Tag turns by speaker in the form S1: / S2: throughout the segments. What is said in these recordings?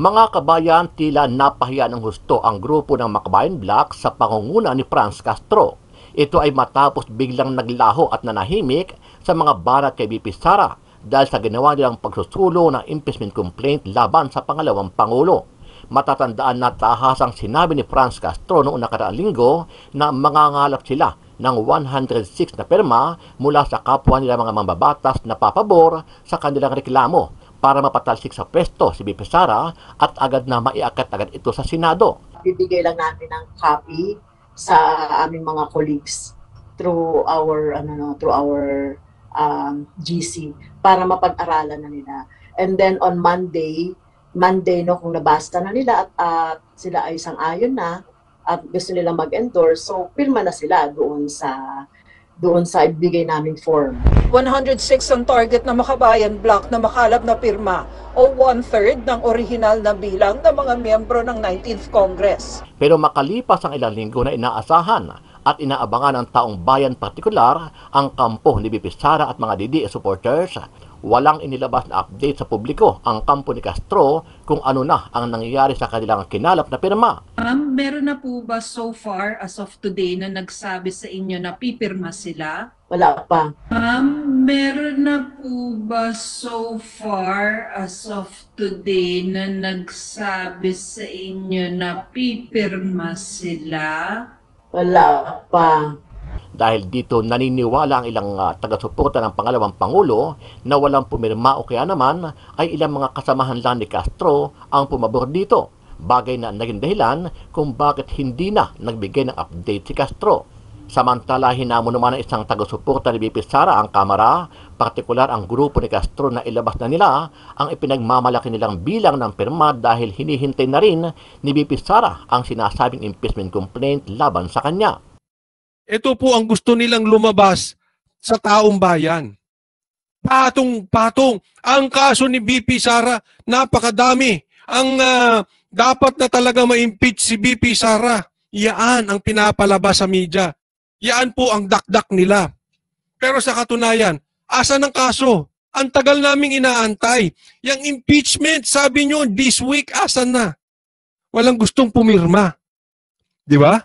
S1: Mga kabayan, tila napahiya ng husto ang grupo ng Makabayan Black sa pangunguna ni Franz Castro. Ito ay matapos biglang naglaho at nanahimik sa mga barat kay BP Sara dahil sa ginawa nilang pagsusulo ng impeachment complaint laban sa pangalawang Pangulo. Matatandaan na tahasang sinabi ni Franz Castro noong nakaraang linggo na mangangalap sila ng 106 na pirma mula sa kapwa nila mga mambabatas na papabor sa kanilang reklamo para mapatalsik sa pwesto si BP Sara at agad na maiakyat agad ito sa Senado.
S2: Bibigay lang natin ng copy sa aming mga colleagues through our GC para mapag-aralan na nila. And then on Monday no, kung nabasta na nila at sila ay sang-ayon na at gusto nila mag-endorse, so pirma na sila doon sa ibigay naming form.
S3: 106 ang target ng Makabayan Black na makalap na pirma o 1/3 ng orihinal na bilang ng mga miyembro ng 19th Congress.
S1: Pero makalipas ang ilang linggo na inaasahan at inaabangan ng taong bayan partikular ang kampo ni BP Sara at mga DDS supporters, walang inilabas na update sa publiko ang kampo ni Castro kung ano na ang nangyayari sa kanilang kinalap na pirma.
S4: Meron na po ba so far as of today na nagsabi sa inyo na pipirma sila?
S2: Wala pa.
S4: Meron na po ba so far as of today na nagsabi sa inyo na pipirma sila?
S2: Wala pa.
S1: Dahil dito naniniwala ang ilang taga-suporta ng pangalawang Pangulo na walang pumirma o kaya naman ay ilang mga kasamahan lang ni Castro ang pumabor dito. Bagay na naging dahilan kung bakit hindi na nagbigay ng update si Castro. Samantala, hinamon naman ng isang taga-suporta ni BP Sara ang Kamara, partikular ang grupo ni Castro na ilabas na nila ang ipinagmamalaki nilang bilang ng pirma dahil hinihintay na rin ni BP Sara ang sinasabing impeachment complaint laban sa kanya.
S5: Ito po ang gusto nilang lumabas sa taong bayan. Patong-patong. Ang kaso ni BP Sara, napakadami. Ang dapat na talaga ma-impeach si BP Sara, yaan ang pinapalabas sa media. Yaan po ang dakdak nila. Pero sa katunayan, asan ang kaso? Ang tagal naming inaantay. Yang impeachment, sabi nyo, this week, asan na? Walang gustong pumirma. Di ba?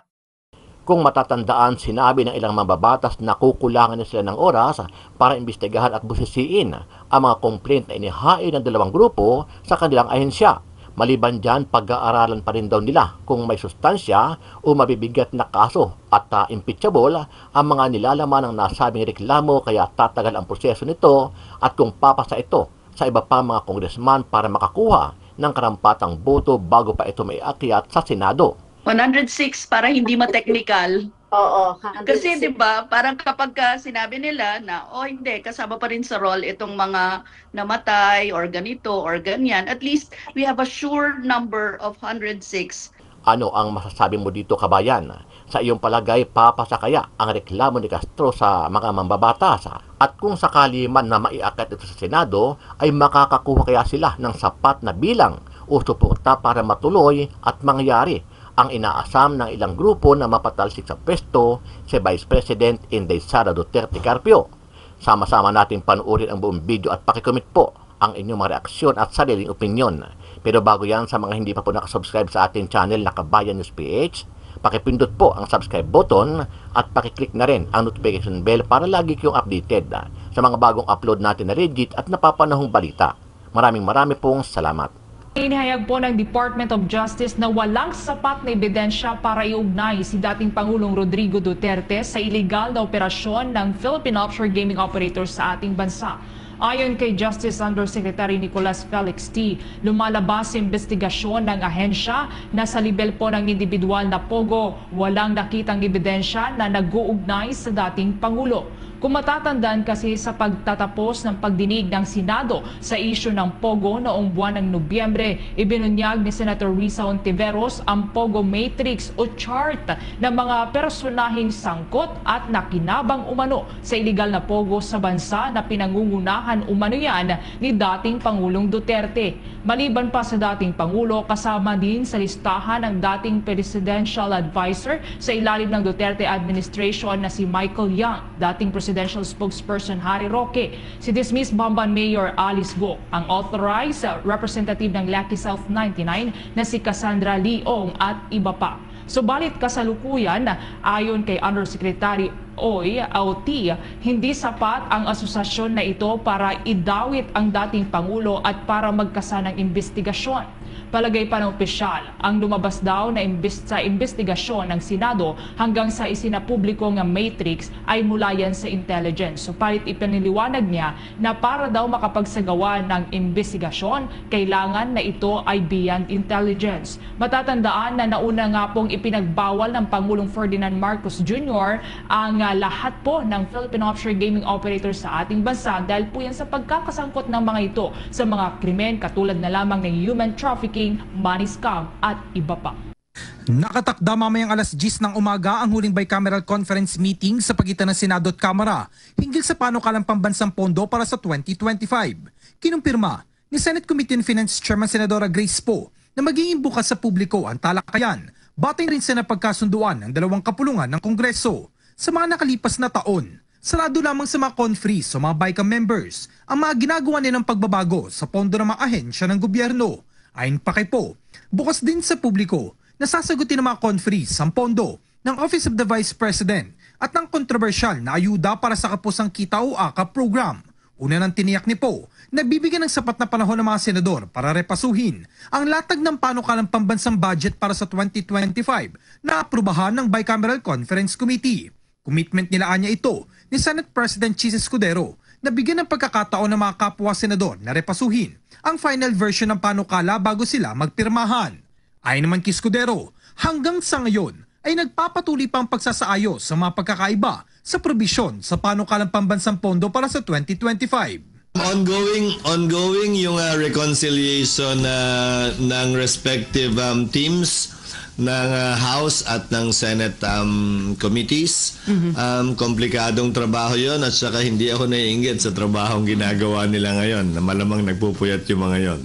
S1: Kung matatandaan, sinabi ng ilang mababatas na kukulangan na sila ng oras para imbestigahan at busisiin ang mga complaint na inihain ng dalawang grupo sa kanilang ahensya. Maliban dyan, pag-aaralan pa rin daw nila kung may sustansya o mabibigat na kaso at impeachable ang mga nilalaman ng nasabing reklamo, kaya tatagal ang proseso nito at kung papasa ito sa iba pa mga congressman para makakuha ng karampatang boto bago pa ito may akyat sa Senado.
S6: 106 para hindi ma-technical.
S2: Oo.
S6: Kasi 'di ba, parang kapag sinabi nila na hindi kasama pa rin sa role itong mga namatay or ganito or ganyan, at least we have a sure number of 106.
S1: Ano ang masasabi mo dito, kabayan? Sa iyong palagay, papasa kaya ang reklamo ni Castro sa mga mambabatas? At kung sakali man na maiakyat ito sa Senado, ay makakakuha kaya sila ng sapat na bilang o suporta para matuloy at mangyari ang inaasam ng ilang grupo na mapatalsik sa pwesto si Vice President Inday Sara Duterte Carpio? Sama-sama natin panuorin ang buong video at pakikomment po ang inyong mga reaksyon at sariling opinyon. Pero bago yan, sa mga hindi pa po nakasubscribe sa ating channel na Kabayan News PH, pakipindot po ang subscribe button at pakiclick na rin ang notification bell para lagi kayong updated sa mga bagong upload natin na legit at napapanahong balita. Maraming pong salamat.
S7: Inihayag po ng Department of Justice na walang sapat na ebidensya para iugnay si dating Pangulong Rodrigo Duterte sa iligal na operasyon ng Philippine Offshore Gaming Operators sa ating bansa. Ayon kay Justice Undersecretary Nicolas Felix T., lumalabas sa investigasyon ng ahensya na sa level po ng individual na pogo, walang nakitang ebidensya na nag-uugnay sa dating Pangulo. Kung matatandaan kasi sa pagtatapos ng pagdinig ng Senado sa isyu ng Pogo noong buwan ng Nobyembre, ibinunyag ni Senator Risa Hontiveros ang Pogo Matrix o chart ng mga personaheng sangkot at nakinabang umano sa iligal na Pogo sa bansa na pinangungunahan umano yan ni dating Pangulong Duterte. Maliban pa sa dating Pangulo, kasama din sa listahan ng dating Presidential Advisor sa ilalim ng Duterte administration na si Michael Yang, dating Presidential Spokesperson Harry Roque, si dismissed Bamban Mayor Alice Go, ang authorized representative ng Lucky South 99 na si Cassandra Leong at iba pa. Subalit kasalukuyan, ayon kay Undersecretary Oy Auti, hindi sapat ang asosasyon na ito para idawit ang dating Pangulo at para magkasa ng investigasyon. Palagay pa ng opisyal, ang lumabas daw na sa investigasyon ng Senado hanggang sa isinapubliko ng matrix ay mula yan sa intelligence. Subalit ipiniliwanag niya na para daw makapagsagawa ng investigasyon, kailangan na ito ay beyond intelligence. Matatandaan na nauna nga pong ipinagbawal ng Pangulong Ferdinand Marcos Jr. ang lahat po ng Philippine Offshore Gaming Operators sa ating bansa dahil po yan sa pagkakasangkot ng mga ito sa mga krimen katulad na lamang ng human trafficking, money scam at iba pa.
S8: Nakatakda mamayang alas 10 ng umaga ang huling bicameral conference meeting sa pagitan ng Senado at Kamara hinggil sa panukalang pambansang pondo para sa 2025. Kinumpirma ni Senate Committee on Finance Chairman Senadora Grace Poe na magiging bukas sa publiko ang talakayan, batay rin sa napagkasunduan ng dalawang kapulungan ng Kongreso. Sa mga nakalipas na taon, sarado lamang sa mga conferees o mga BICAM members ang mga ginagawa nilang pagbabago sa pondo ng mga ahensya ng gobyerno. Ayon pa kay Poe, bukas din sa publiko na sasagutin ng mga conferees ang pondo ng Office of the Vice President at ng kontrobersyal na ayuda para sa kapusang kita o AKAP program. Una nang tiniyak ni Poe na bibigyan ng sapat na panahon ng mga senador para repasuhin ang latag ng panukalang pambansang budget para sa 2025 na aprubahan ng Bicameral Conference Committee. Commitment nila niya ito ni Senate President Chis Escudero na bigyan ng pagkakataon ng mga kapwa senador na repasuhin ang final version ng panukala bago sila magpirmahan. Ayon naman kay Escudero, hanggang sa ngayon ay nagpapatuloy pang pagsasaayos sa mga pagkakaiba sa probisyon sa panukalang pambansang pondo para sa 2025.
S9: Ongoing yung reconciliation ng respective teams ng House at ng Senate committees. Komplikadong trabaho yon at saka hindi ako naiinggit sa trabahong ginagawa nila ngayon na malamang nagpupuyat yung mga yon.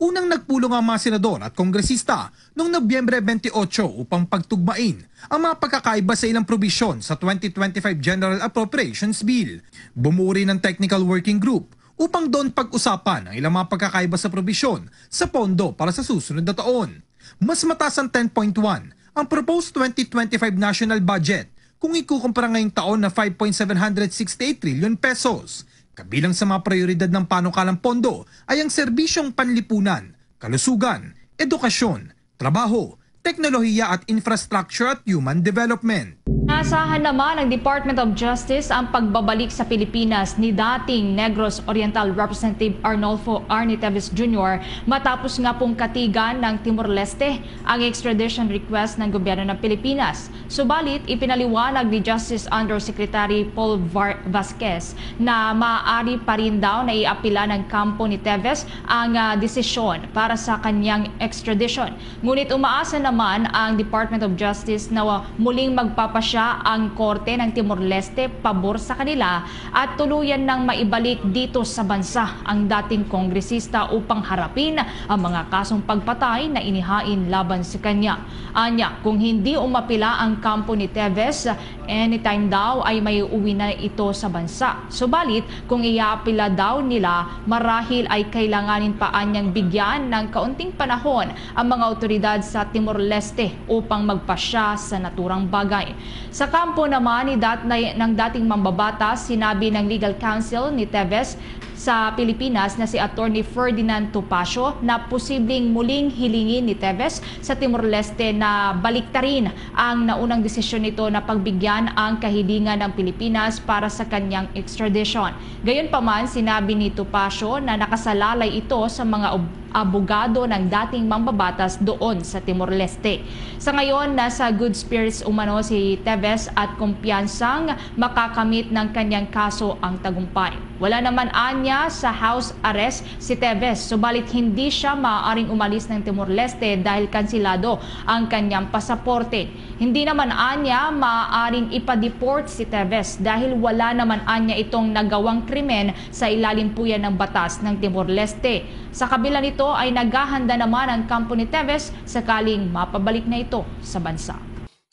S8: Unang nagpulong ang mga senador at kongresista noong Nobyembre 28 upang pagtugmain ang mga pagkakaiba sa ilang probisyon sa 2025 General Appropriations Bill. Bumuo rin ng Technical Working Group upang doon pag-usapan ang ilang mga pagkakaiba sa probisyon sa pondo para sa susunod na taon. Mas mataas ang 10.1 ang proposed 2025 national budget kung ikukumpara ngayong taon na 5.768 trillion pesos. Kabilang sa mga prioridad ng panukalang pondo ay ang serbisyong panlipunan, kalusugan, edukasyon, trabaho, teknolohiya at infrastructure at human development.
S7: Naasahan naman ng Department of Justice ang pagbabalik sa Pilipinas ni dating Negros Oriental Representative Arnolfo Arnie Teves Jr. matapos nga pong katigan ng Timor-Leste ang extradition request ng gobyerno ng Pilipinas. Subalit, ipinaliwanag ni Justice Undersecretary Paul Vasquez na maaari pa rin daw na iapila ng kampo ni Teves ang desisyon para sa kanyang extradition. Ngunit umaasa naman ang Department of Justice na muling magpapasya ang korte ng Timor-Leste pabor sa kanila at tuluyan ng maibalik dito sa bansa ang dating kongresista upang harapin ang mga kasong pagpatay na inihain laban sa kanya. Anya, kung hindi umapila ang kampo ni Teves, anytime daw ay may uwi na ito sa bansa. Subalit, kung iapila daw nila, marahil ay kailanganin pa anyang bigyan ng kaunting panahon ang mga otoridad sa Timor-Leste upang magpasya sa naturang bagay. Sa kampo naman ng dating mambabatas, sinabi ng legal counsel ni Teves sa Pilipinas na si Attorney Ferdinand Topacio na posibleng muling hilingin ni Teves sa Timor-Leste na baliktarin ang naunang desisyon nito na pagbigyan ang kahilingan ng Pilipinas para sa kanyang extradition. Gayunpaman, sinabi ni Topacio na nakasalalay ito sa mga abogado ng dating mambabatas doon sa Timor-Leste. Sa ngayon, nasa good spirits umano si Teves at kumpiyansang makakamit ng kanyang kaso ang tagumpay. Wala naman anya sa house arrest si Teves, subalit hindi siya maaaring umalis ng Timor-Leste dahil kansilado ang kanyang pasaporte. Hindi naman anya maaaring ipa-deport si Teves dahil wala naman anya itong nagawang krimen sa ilalim po yan ng batas ng Timor-Leste. Sa kabila nito ay naghahanda naman ang kampo ni Teves sakaling mapabalik na ito sa bansa.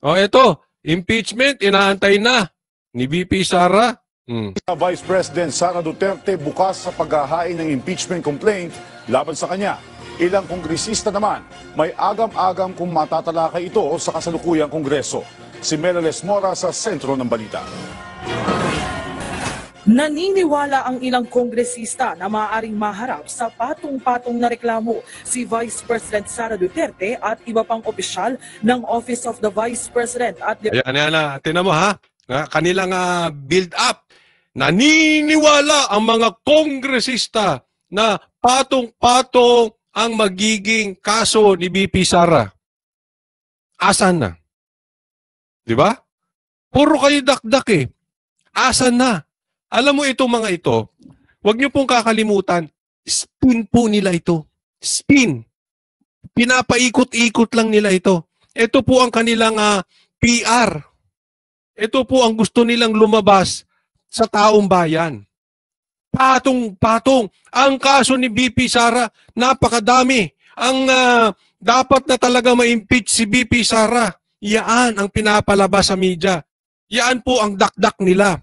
S5: O eto, impeachment, inaantay na ni VP Sara.
S10: Vice President Sara Duterte bukas sa paghahain ng impeachment complaint laban sa kanya. Ilang kongresista naman may agam-agam kung matatalakay ito sa kasalukuyang kongreso. Si Melales Mora sa sentro ng balita.
S11: Naniniwala ang ilang kongresista na maaaring maharap sa patong-patong na reklamo si Vice President Sara Duterte at iba pang opisyal ng Office of the Vice President at
S5: Ayan, tinan mo ha, kanilang build up. Naniniwala ang mga kongresista na patong-patong ang magiging kaso ni BP Sara. Asan na? Di ba? Puro kayo dakdak eh. Asan na? Alam mo itong mga ito, huwag niyo pong kakalimutan, spin po nila ito. Spin. Pinapaikot-ikot lang nila ito. Ito po ang kanilang PR. Ito po ang gusto nilang lumabas sa taong bayan. Patong-patong. Ang kaso ni BP Sara, napakadami. Ang dapat na talaga ma-impeach si BP Sara. Yaan ang pinapalabas sa media. Yaan po ang dakdak nila.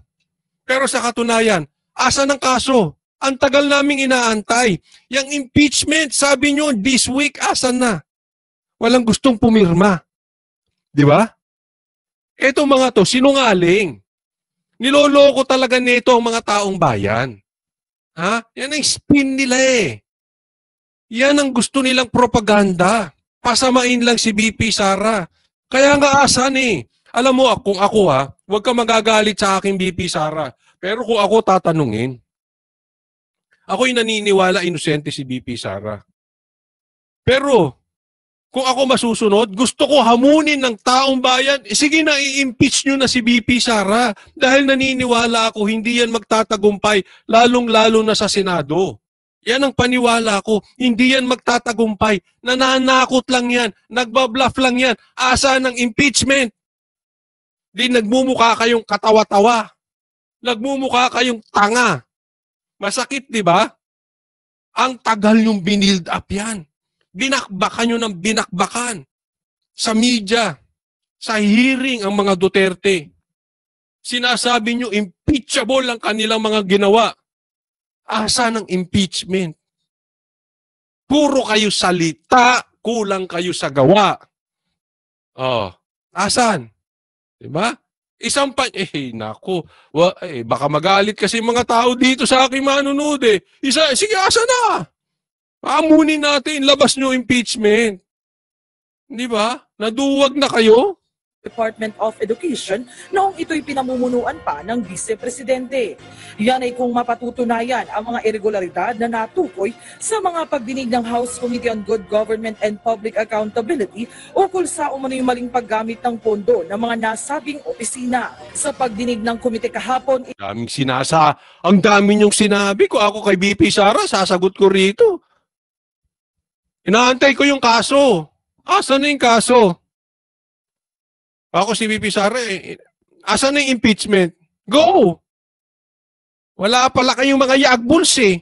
S5: Pero sa katunayan, asa ng kaso? Ang tagal naming inaantay. Yang impeachment, sabi nyo, this week, asan na? Walang gustong pumirma. Di ba? Ito mga to, sinungaling. Niloloko talaga nito ang mga taong bayan. Ha? Yan ang spin nila eh. Yan ang gusto nilang propaganda. Pasamain lang si BP Sara. Kaya nga asan eh. Alam mo, kung ako huwag ka magagalit sa aking BP Sara. Pero kung ako tatanungin, ako'y naniniwala inosente si BP Sara. Pero, kung ako masusunod, gusto ko hamunin ng taong bayan, sige na, i-impeach nyo na si BP Sara. Dahil naniniwala ako, hindi yan magtatagumpay, lalong-lalo na sa Senado. Yan ang paniwala ko, hindi yan magtatagumpay. Nananakot lang yan, nagbabluff lang yan. Asa ng impeachment? Di nagmumukha kayong katawa-tawa. Nagmumukha kayong tanga. Masakit, di ba? Ang tagal yung binild up yan. Binakbakan nyo ng binakbakan. Sa media, sa hearing ang mga Duterte. Sinasabi nyo, impeachable ang kanilang mga ginawa. Asa ng impeachment? Puro kayo salita, kulang kayo sa gawa. Oh, asan? Diba? Isang naku, baka magalit kasi mga tao dito sa aking manunod eh. Sige, asa na? Amunin natin, labas nyo impeachment. Di ba? Naduwag na kayo?
S11: Department of Education noong ito'y pinamumunuan pa ng Vice Presidente. Yan ay kung mapatutunayan ang mga irregularidad na natukoy sa mga pagdinig ng House Committee on Good Government and Public Accountability ukol sa umano'y maling paggamit ng pondo ng mga nasabing opisina. Sa pagdinig ng komite kahapon,
S5: ang dami niyong sinabi ko. Ako kay BP Sara, sasagot ko rito. Inaantay ko yung kaso. Asan na yung kaso? Ako si BP Sara, asan na yung impeachment? Go! Wala pala kayong mga yagbuls eh.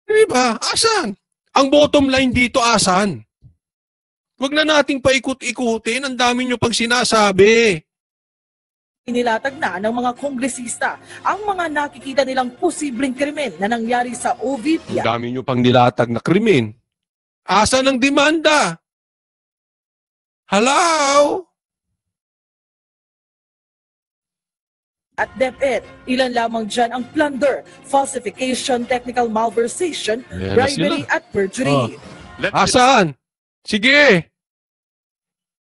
S5: Diba? Asan? Ang bottom line dito, asan? Huwag na nating paikot-ikutin. Ang dami nyo pang sinasabi.
S11: Inilatag na ng mga kongresista ang mga nakikita nilang posibleng krimen na nangyari sa OVP.
S5: Ang dami nyo pang nilatag na krimen. Asan ang demanda? Hello?
S11: At DepEd, ilan lamang dyan ang plunder, falsification, technical malversation, bribery at perjury.
S5: Asan? Sige.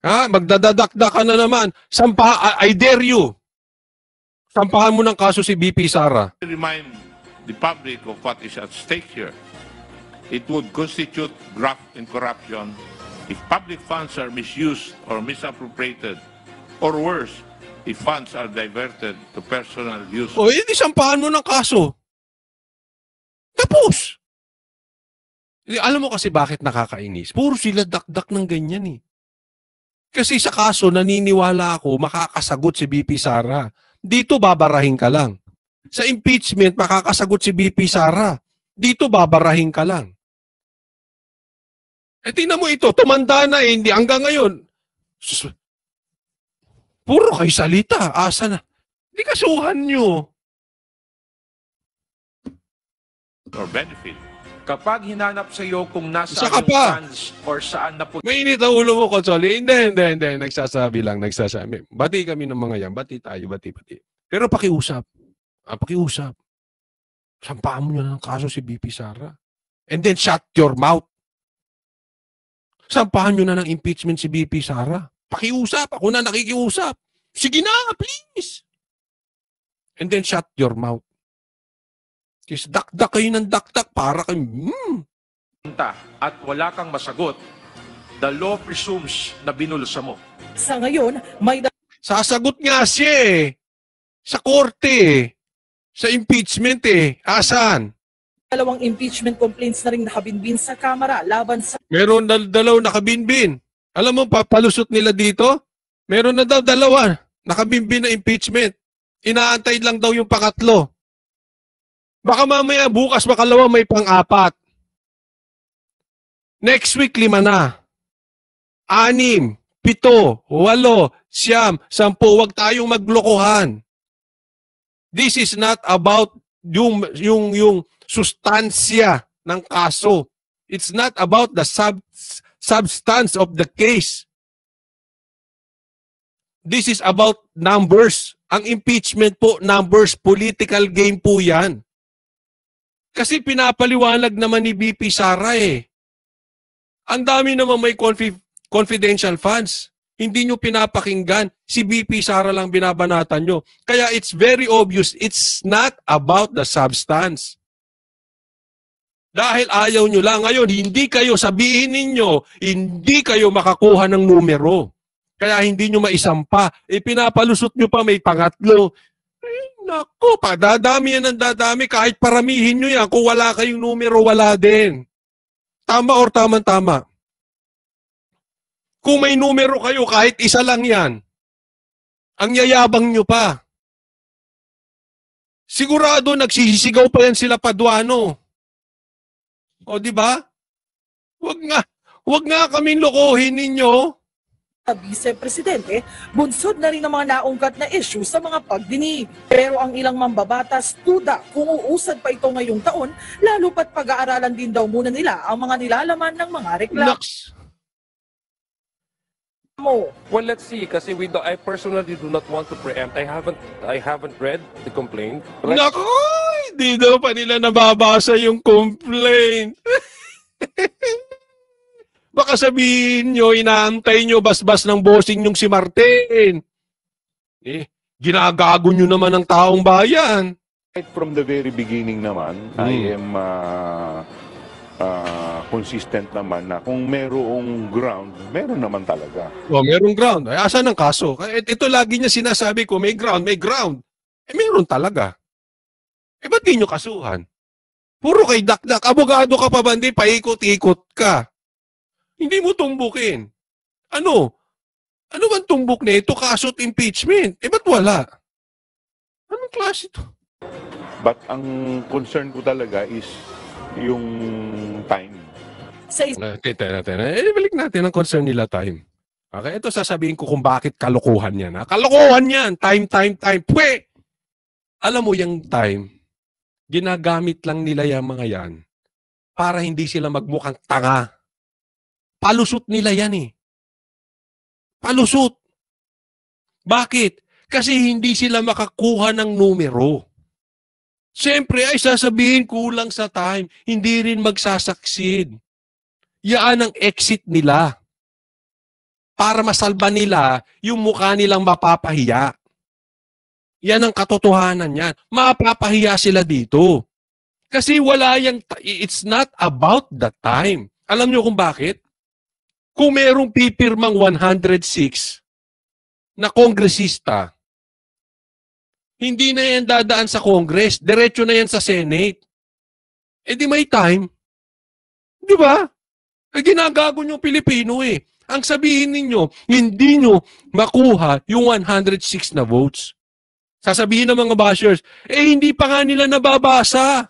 S5: Magdadadakdak ka na naman. I dare you. Sampahan mo ng kaso si BP Sara.
S12: Remind the public of what is at stake here. It would constitute graft and corruption if public funds are misused or misappropriated, or worse, if funds are diverted to personal use.
S5: O, hindi sampahan mo ng kaso. Tapos. Alam mo kasi bakit nakakainis? Puro sila dakdak ng ganyan eh. Kasi sa kaso, naniniwala ako, makakasagot si BP Sara. Dito babarahin ka lang. Sa impeachment, makakasagot si BP Sara. Dito babarahin ka lang. Tingnan mo ito, tumanda na eh, hindi hanggang ngayon. Puro kayo salita. Asa na? Di kasuhan nyo.
S12: or benefit.
S13: Kapag hinanap sa iyo kung nasa
S5: Saka
S13: yung
S5: pa.
S13: funds or saan na po
S5: Mainit ang ulo mo, Consoli. Hindi. Nagsasabi lang. Bati kami ng mga yan. Bati tayo, bati. Pero pakiusap. Pakiusap. Sampahan mo nyo na ng kaso si BP Sara. And then shut your mouth. Sampahan nyo na ng impeachment si BP Sara. Pakiusap. Ako na nakikiusap. Sige na, please. And then shut your mouth. Kasi dakdak kayo ng dakdak para kayo,
S13: at wala kang masagot, the law presumes na binulsa mo.
S11: Sa ngayon, may
S5: sasagot nga siya eh. Sa korte eh. Sa impeachment eh. Asan?
S11: dalawang impeachment complaints na rin nakabinbin sa Kamara laban sa
S5: Meron na dalaw nakabinbin. Alam mo, papalusot nila dito? Meron na daw dalawa nakabinbin na impeachment. Inaantay lang daw yung pangatlo. Baka mamaya bukas makalawa may pang-apat. Next week 5 na. 6, 7, 8, 9, 10. Huwag tayong maglokohan. This is not about yung sustansya ng kaso. It's not about the substance of the case. This is about numbers. Ang impeachment po, numbers, political game po yan. Kasi pinapaliwanag naman ni BP Sara eh. Ang dami naman may confidential funds. Hindi nyo pinapakinggan. Si BP Sara lang binabanatan nyo. Kaya it's very obvious, it's not about the substance. Dahil ayaw nyo lang. Ngayon, hindi kayo, sabihin ninyo, hindi kayo makakuha ng numero. Kaya hindi nyo maisampa. Pinapalusot nyo pa may pangatlo. Naku, dadami yan ng dadami. Kahit paramihin nyo yan. Kung wala kayong numero, wala din. Tama or tama-tama. Kung may numero kayo, kahit isa lang yan, ang yayabang nyo pa. Sigurado nagsisigaw pa yan sila Paduano. O di ba? Wag nga kaming lokohin ninyo.
S11: Vice-Presidente, bunsod na rin ang mga naungkat na issue sa mga pagdinig. Pero ang ilang mambabatas duda kung uusad pa ito ngayong taon, lalo pat pag-aaralan din daw muna nila ang mga nilalaman ng mga reklamo.
S14: Well, let's see. Kasi I personally do not want to preempt. I haven't read the complaint.
S5: Naku, hindi daw pa nila nababasa yung complaint. Baka sabihin nyo, inaantay nyo basbas ng bossing yung si Martin. Ginagago nyo naman ang taong bayan.
S10: Right from the very beginning naman, I am consistent naman na kung merong ground, meron naman talaga.
S5: Merong ground. Ay, asan ang kaso? Ito lagi niya sinasabi ko, may ground. Meron talaga. Ba't di nyo kasuhan? Puro kay dakdak. Abogado ka pa ba? Hindi, paikot-ikot ka. Hindi mo tumbukin. Ano bang tumbok na ito? Kaso at impeachment. Ba't wala? Anong klase ito?
S10: But ang concern ko talaga is yung time.
S5: Balik natin ang concern nila time. Okay, ito sasabihin ko kung bakit kalokohan yan. Kalokohan yan! Time. Pwe! Alam mo yung time, ginagamit lang nila yung mga yan para hindi sila magmukhang tanga. Palusot nila yan eh. Palusot. Bakit? Kasi hindi sila makakuha ng numero. Siyempre ay sasabihin kulang sa time. Hindi rin magsasucceed. Yan ang exit nila. Para masalba nila yung mukha nilang mapapahiya. Yan ang katotohanan yan. Mapapahiya sila dito. Kasi it's not about the time. Alam niyo kung bakit? Kung merong pipirmang 106 na kongresista, hindi na yan dadaan sa Congress. Diretso na yan sa Senate. Di may time. Di ba? Ginagago nyo Pilipino eh. Ang sabihin ninyo, hindi nyo makuha yung 106 na votes. Sasabihin ng mga bashers, hindi pa nga nila nababasa.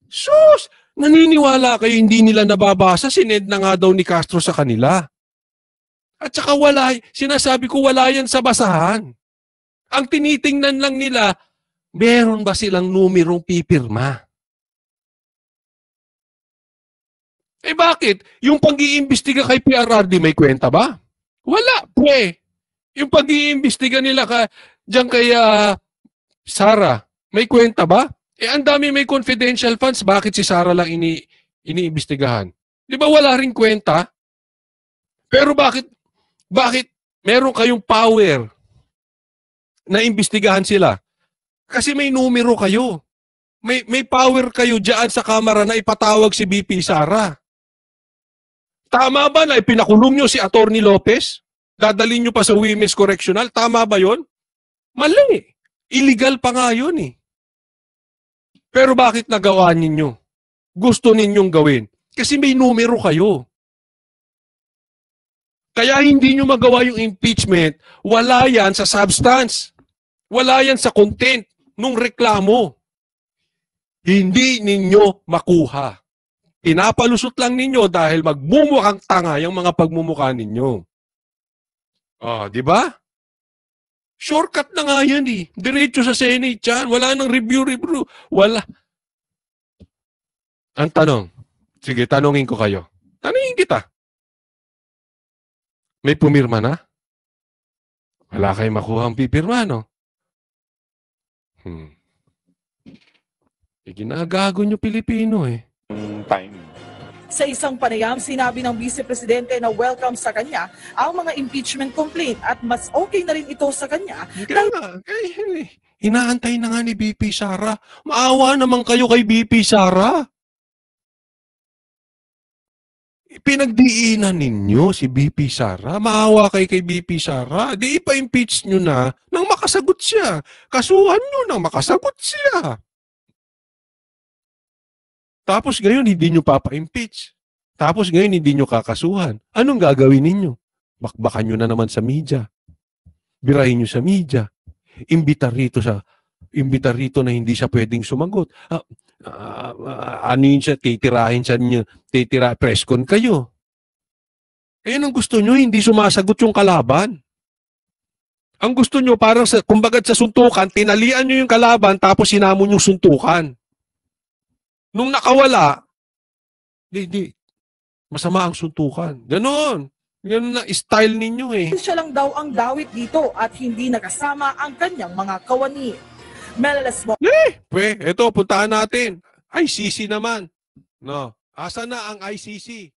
S5: Sus! Naniniwala kayo hindi nila nababasa, sinend na nga daw ni Castro sa kanila. At saka sinasabi ko wala yan sa basahan. Ang tinitingnan lang nila, meron ba silang numerong pipirma? Eh bakit? Yung pag-iimbestiga kay PRRD may kwenta ba? Wala, pre. Yung pag-iimbestiga nila diyan kay Sara, may kwenta ba? Eh ang dami may confidential funds, bakit si Sara lang iniimbestigahan? Di ba wala ring kwenta? Pero bakit meron kayong power na imbestigahan sila? Kasi may numero kayo. May power kayo diyan sa Kamara na ipatawag si BP Sara. Tama ba na ipinakulong nyo si Atty. Lopez? Dadalhin nyo pa sa Women's Correctional? Tama ba yon? Mali. Illegal pa nga yun eh. Pero bakit nagawa ninyo? Gusto ninyong gawin. Kasi may numero kayo. Kaya hindi nyo magawa yung impeachment, wala yan sa substance. Wala yan sa content nung reklamo. Hindi ninyo makuha. Pinapalusot lang ninyo dahil magmumukhang tanga yung mga pagmumukha ninyo. Di ba? Shortcut na nga yan eh. Diretso sa Senate yan. Wala nang review. Wala. Ang tanong. Sige, tanongin ko kayo. Tanongin kita. May pumirma na? Wala kayong makuha ang pipirma, no? Ginagago nyo Pilipino eh.
S12: Time.
S11: Sa isang panayam, sinabi ng Vice Presidente na welcome sa kanya ang mga impeachment complaint at mas okay na rin ito sa kanya.
S5: Inaantay na nga ni BP Sara. Maawa naman kayo kay BP Sara. Pinagdiinan ninyo si BP Sara. Maawa kayo kay BP Sara. Di ipa-impeach nyo na nang makasagot siya. Kasuhan nyo nang makasagot siya. Tapos ngayon, hindi nyo papa-impeach. Tapos ngayon, hindi nyo kakasuhan. Anong gagawin ninyo? Bakbakan nyo na naman sa media. Birahin nyo sa media. Imbita rito na hindi siya pwedeng sumagot. Ano yun siya? Titirahin siya niyo. Press con kayo. Eh, ang gusto nyo, hindi sumasagot yung kalaban. Ang gusto nyo, parang kumbaga sa suntukan, tinalian nyo yung kalaban, tapos sinamon yung suntukan. Nung nakawala, masama ang suntukan. Ganon. Yan na style ninyo eh.
S11: Siya lang daw ang dawit dito at hindi nakasama ang kanyang mga kawani. Melalas mo.
S5: Eto, puntahan natin. ICC naman. No. Asa na ang ICC?